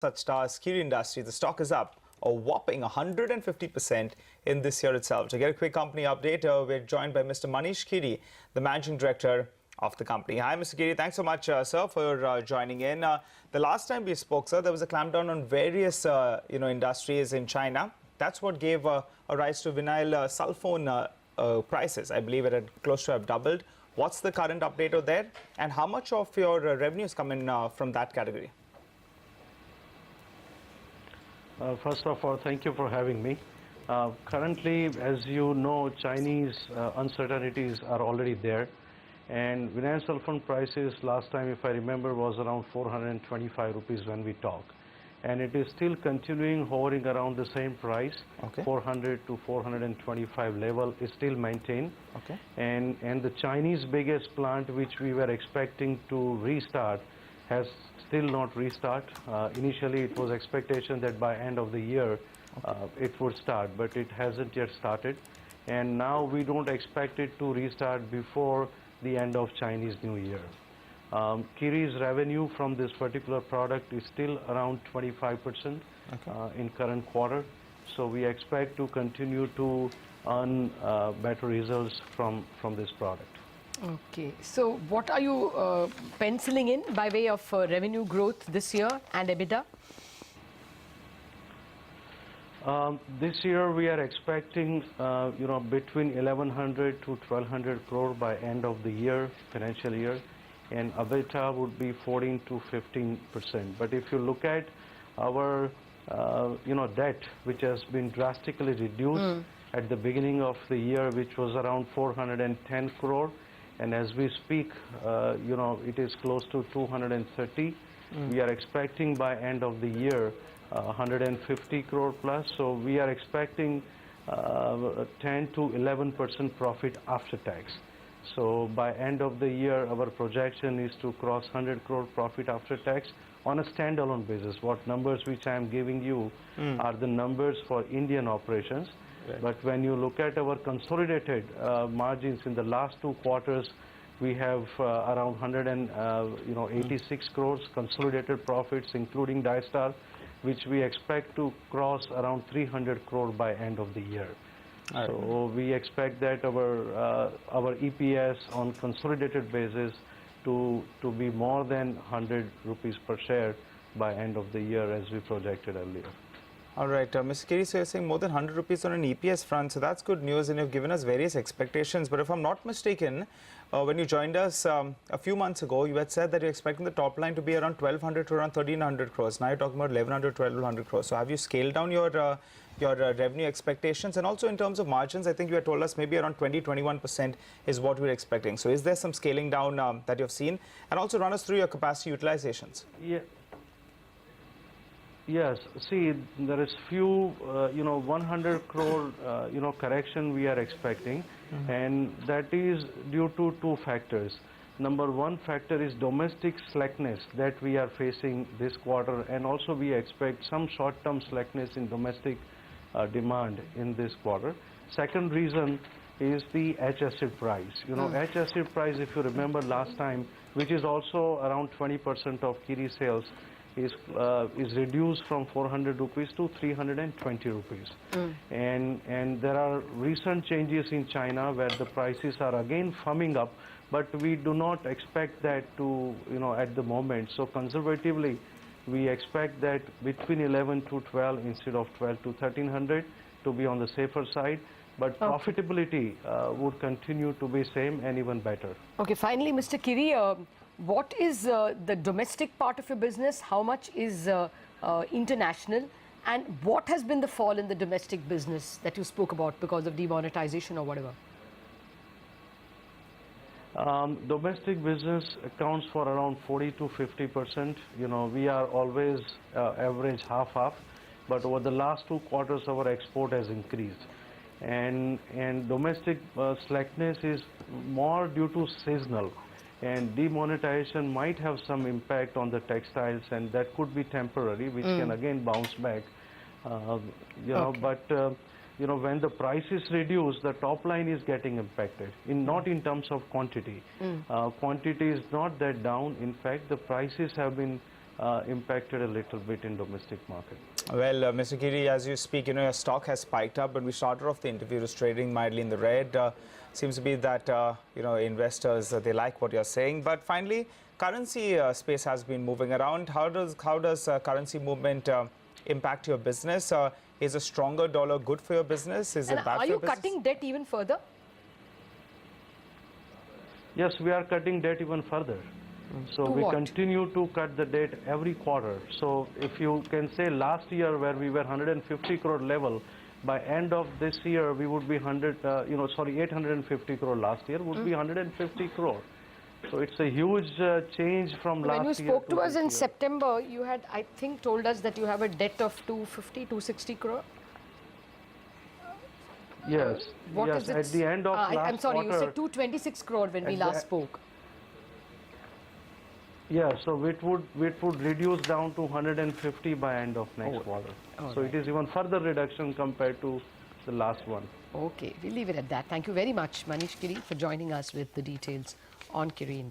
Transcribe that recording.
such stars, Kiri Industries, the stock is up a whopping 150% in this year itself. To get a quick company update, we're joined by Mr. Manish Kiri, the Managing Director of the company. Hi, Mr. Kiri. Thanks so much, sir, for joining in. The last time we spoke, sir, there was a clampdown on various, industries in China. That's what gave a rise to vinyl sulfone prices. I believe it had close to have doubled. What's the current update over there? And how much of your revenues come in from that category? First of all, thank you for having me. Currently, as you know, Chinese uncertainties are already there. And vinyl sulfone prices last time, if I remember, was around 425 rupees when we talked. And it is still continuing hovering around the same price. Okay. 400 to 425 level is still maintained. Okay. And the Chinese biggest plant, which we were expecting to restart, has still not restart. Initially, it was expectation that by end of the year, it would start, but it hasn't yet started. And now we don't expect it to restart before the end of Chinese New Year. Kiri's revenue from this particular product is still around 25% in current quarter. So we expect to continue to earn better results from this product. Okay, so what are you penciling in by way of revenue growth this year and EBITDA? This year we are expecting, between 1100 to 1200 crore by end of the year, financial year, and EBITDA would be 14 to 15%. But if you look at our, debt, which has been drastically reduced at the beginning of the year, which was around 410 crore. And as we speak, it is close to 230. We are expecting by end of the year 150 crore plus. So we are expecting 10 to 11% profit after tax. So by end of the year, our projection is to cross 100 crore profit after tax on a standalone basis. What numbers which I am giving you are the numbers for Indian operations. Right. But when you look at our consolidated margins in the last 2 quarters, we have around 186 crores consolidated profits, including Dystar, which we expect to cross around 300 crore by end of the year. Right. So we expect that our EPS on consolidated basis to be more than 100 rupees per share by end of the year, as we projected earlier. All right, Mr. Kiri, so you're saying more than 100 rupees on an EPS front, so that's good news, and you've given us various expectations. But if I'm not mistaken, when you joined us a few months ago, you had said that you're expecting the top line to be around 1200 to around 1300 crores. Now you're talking about 1100 to 1200 crores. So have you scaled down your revenue expectations? And also in terms of margins, I think you had told us maybe around 20-21% is what we're expecting. So is there some scaling down that you've seen? And also run us through your capacity utilizations. Yeah. Yes, see, there is few, 100 crore, correction we are expecting, and that is due to 2 factors. Number 1 factor is domestic slackness that we are facing this quarter, and also we expect some short-term slackness in domestic demand in this quarter. Second reason is the H-acid price. H-acid price, if you remember last time, which is also around 20% of Kiri sales, is reduced from 400 rupees to 320 rupees. And there are recent changes in China where the prices are again firming up, but we do not expect that to, at the moment. So conservatively, we expect that between 11 to 12 instead of 12 to 1300 to be on the safer side. But profitability would continue to be same and even better. Okay, finally, Mr. Kiri, what is the domestic part of your business? How much is international? And what has been the fall in the domestic business that you spoke about because of demonetization or whatever? Domestic business accounts for around 40 to 50%. We are always average half-half, but over the last 2 quarters, our export has increased. And domestic slackness is more due to seasonal. And demonetization might have some impact on the textiles, and that could be temporary, which can again bounce back. But when the price is reduced, the top line is getting impacted, not in terms of quantity. Quantity is not that down. In fact, the prices have been impacted a little bit in domestic market. Well, Mr. Giri, as you speak, your stock has spiked up, but we started off the interview was trading mildly in the red. Seems to be that, investors, they like what you're saying. But finally, currency space has been moving around. How does currency movement impact your business? Is a stronger dollar good for your business? Is And it bad are for your you business? cutting debt even further? Yes, we are cutting debt even further. So To we what? continue to cut the debt every quarter. So if you can say last year where we were 150 crore level, by end of this year we would be 850 crore last year would be 150 crore. So it's a huge change from last year. When you spoke to us this in year. September, you had, I think, told us that you have a debt of 250, 260 crore. Yes, What yes. is it? At the end of last I'm sorry, quarter, you said 226 crore when we at the- last spoke. yeah. So it would reduce down to 150 by end of next quarter. So it is even further reduction compared to the last one. Okay, we'll leave it at that. Thank you very much, Manish Giri, for joining us with the details on Kirin.